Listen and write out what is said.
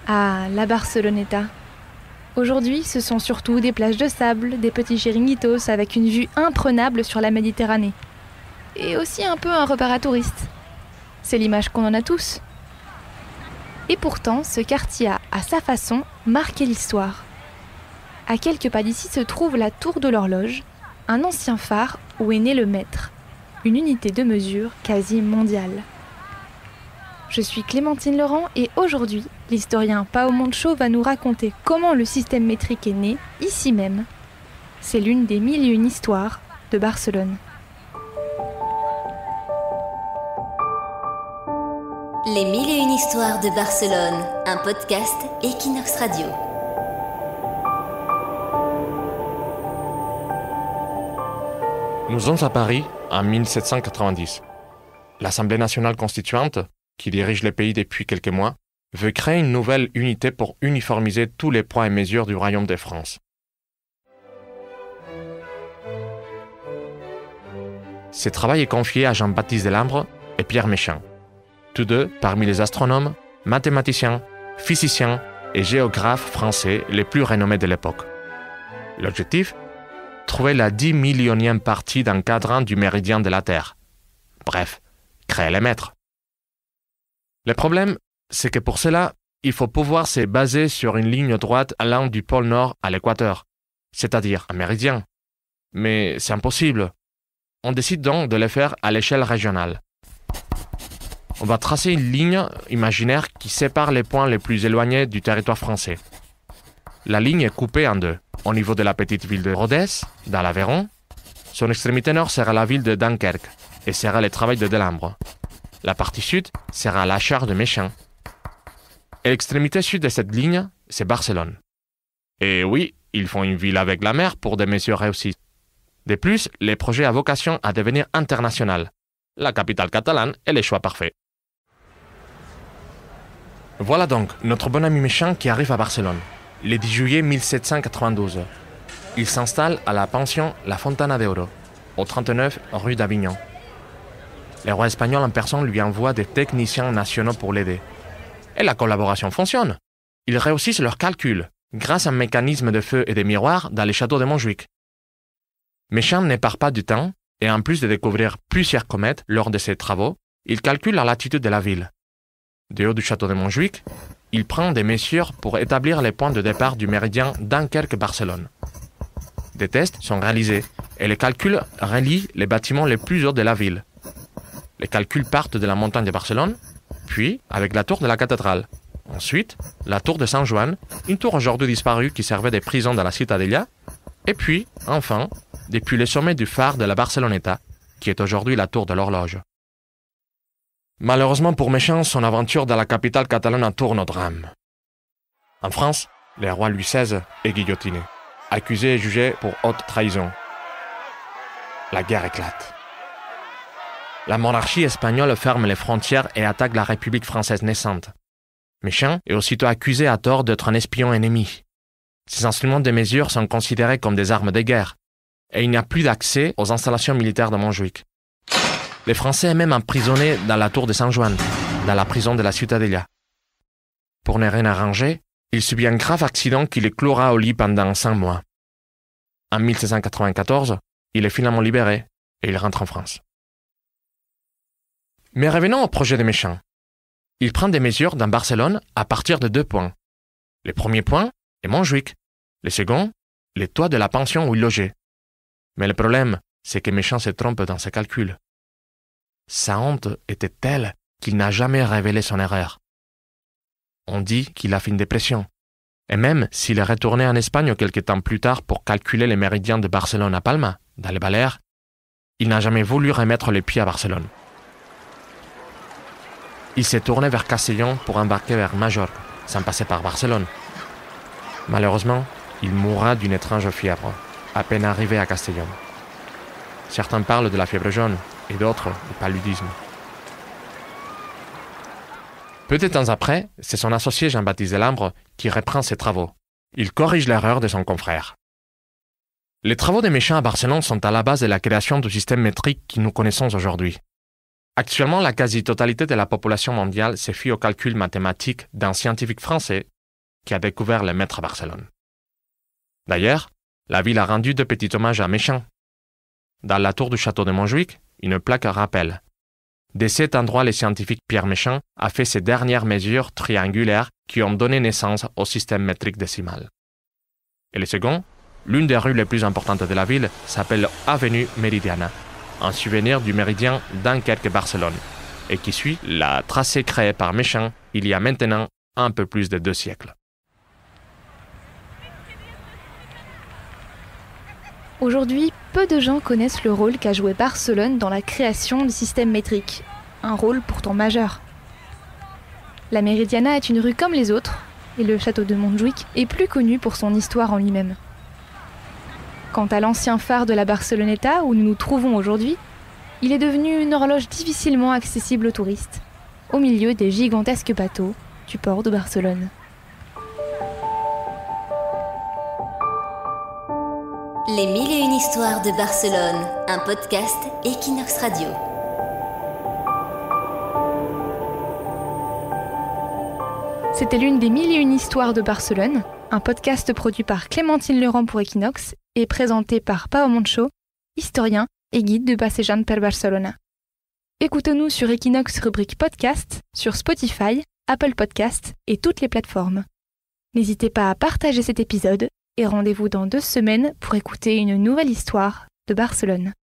Ah, la Barceloneta. Aujourd'hui, ce sont surtout des plages de sable, des petits chiringuitos avec une vue imprenable sur la Méditerranée. Et aussi un peu un repère à touristes. C'est l'image qu'on en a tous. Et pourtant, ce quartier a, à sa façon, marqué l'histoire. À quelques pas d'ici se trouve la Tour de l'Horloge, un ancien phare où est né le mètre, une unité de mesure quasi mondiale. Je suis Clémentine Laurent et aujourd'hui, l'historien Pao Moncho va nous raconter comment le système métrique est né, ici même. C'est l'une des 1001 histoires de Barcelone. Les 1001 histoires de Barcelone, un podcast Equinox Radio. Nous sommes à Paris en 1790. L'Assemblée nationale constituante, qui dirige le pays depuis quelques mois, veut créer une nouvelle unité pour uniformiser tous les poids et mesures du Royaume de France. Ce travail est confié à Jean-Baptiste Delambre et Pierre Méchain, tous deux parmi les astronomes, mathématiciens, physiciens et géographes français les plus renommés de l'époque. L'objectif ? Trouver la 10 millionième partie d'un cadran du méridien de la Terre. Bref, créer les mètres. Le problème, c'est que pour cela, il faut pouvoir se baser sur une ligne droite allant du pôle Nord à l'équateur, c'est-à-dire un méridien. Mais c'est impossible. On décide donc de le faire à l'échelle régionale. On va tracer une ligne imaginaire qui sépare les points les plus éloignés du territoire français. La ligne est coupée en deux. Au niveau de la petite ville de Rodez, dans l'Aveyron, son extrémité nord sera la ville de Dunkerque et sera le travail de Delambre. La partie sud sera la charge de Méchain. Et l'extrémité sud de cette ligne, c'est Barcelone. Et oui, ils font une ville avec la mer pour des mesures réussies. De plus, le projet a vocation à devenir international. La capitale catalane est le choix parfait. Voilà donc notre bon ami Méchain qui arrive à Barcelone, le 10 juillet 1792. Il s'installe à la pension La Fontana d'Oro, au 39 rue d'Avignon. Le roi espagnol en personne lui envoie des techniciens nationaux pour l'aider. Et la collaboration fonctionne. Ils réussissent leurs calculs, grâce à un mécanisme de feu et de miroirs dans les châteaux de Montjuïc. Méchain ne part pas du temps, et en plus de découvrir plusieurs comètes lors de ses travaux, il calcule la latitude de la ville. Du haut du château de Montjuïc, il prend des mesures pour établir les points de départ du méridien Dunkerque-Barcelone. Des tests sont réalisés, et les calculs relient les bâtiments les plus hauts de la ville. Les calculs partent de la montagne de Barcelone, puis avec la tour de la cathédrale. Ensuite, la tour de Sant Joan, une tour aujourd'hui disparue qui servait de prison dans la Ciutadella. Et puis, enfin, depuis le sommet du phare de la Barceloneta, qui est aujourd'hui la tour de l'horloge. Malheureusement pour Méchain, son aventure dans la capitale catalane tourne au drame. En France, le roi Louis XVI est guillotiné, accusé et jugé pour haute trahison. La guerre éclate. La monarchie espagnole ferme les frontières et attaque la République française naissante. Méchain est aussitôt accusé à tort d'être un espion ennemi. Ces instruments de mesure sont considérés comme des armes de guerre, et il n'y a plus d'accès aux installations militaires de Montjuïc. Les Français est même emprisonné dans la tour de Sant Joan, dans la prison de la Ciutadella. Pour ne rien arranger, il subit un grave accident qui le clouera au lit pendant 5 mois. En 1794, il est finalement libéré et il rentre en France. Mais revenons au projet de Méchain. Il prend des mesures dans Barcelone à partir de 2 points. Le premier point est Montjuïc. Le second, les toits de la pension où il logeait. Mais le problème, c'est que Méchain se trompe dans ses calculs. Sa honte était telle qu'il n'a jamais révélé son erreur. On dit qu'il a fait une dépression. Et même s'il est retourné en Espagne quelques temps plus tard pour calculer les méridiens de Barcelone à Palma, dans les Baleares, il n'a jamais voulu remettre les pieds à Barcelone. Il s'est tourné vers Castellón pour embarquer vers Majorque, sans passer par Barcelone. Malheureusement, il mourra d'une étrange fièvre, à peine arrivé à Castellón. Certains parlent de la fièvre jaune, et d'autres du paludisme. Peu de temps après, c'est son associé Jean-Baptiste Delambre qui reprend ses travaux. Il corrige l'erreur de son confrère. Les travaux de Méchain à Barcelone sont à la base de la création du système métrique que nous connaissons aujourd'hui. Actuellement, la quasi-totalité de la population mondiale se fie aux calculs mathématiques d'un scientifique français qui a découvert le maître à Barcelone. D'ailleurs, la ville a rendu de petits hommages à Méchain. Dans la tour du château de Montjuïc, une plaque rappelle. De cet endroit, le scientifique Pierre Méchain a fait ses dernières mesures triangulaires qui ont donné naissance au système métrique décimal. Et le second, l'une des rues les plus importantes de la ville, s'appelle Avenue Meridiana, en souvenir du méridien Dunkerque-Barcelone, et qui suit la tracée créée par Méchain il y a maintenant un peu plus de 2 siècles. Aujourd'hui, peu de gens connaissent le rôle qu'a joué Barcelone dans la création du système métrique, un rôle pourtant majeur. La Meridiana est une rue comme les autres, et le château de Montjuïc est plus connu pour son histoire en lui-même. Quant à l'ancien phare de la Barceloneta, où nous nous trouvons aujourd'hui, il est devenu une horloge difficilement accessible aux touristes, au milieu des gigantesques bateaux du port de Barcelone. Les 1001 histoires de Barcelone, un podcast Equinox Radio. C'était l'une des 1001 histoires de Barcelone, un podcast produit par Clémentine Leurent pour Equinox et présenté par Pau Moncho, historien et guide de Passejant per Barcelona. Écoutez-nous sur Equinox rubrique podcast, sur Spotify, Apple Podcast et toutes les plateformes. N'hésitez pas à partager cet épisode et rendez-vous dans 2 semaines pour écouter une nouvelle histoire de Barcelone.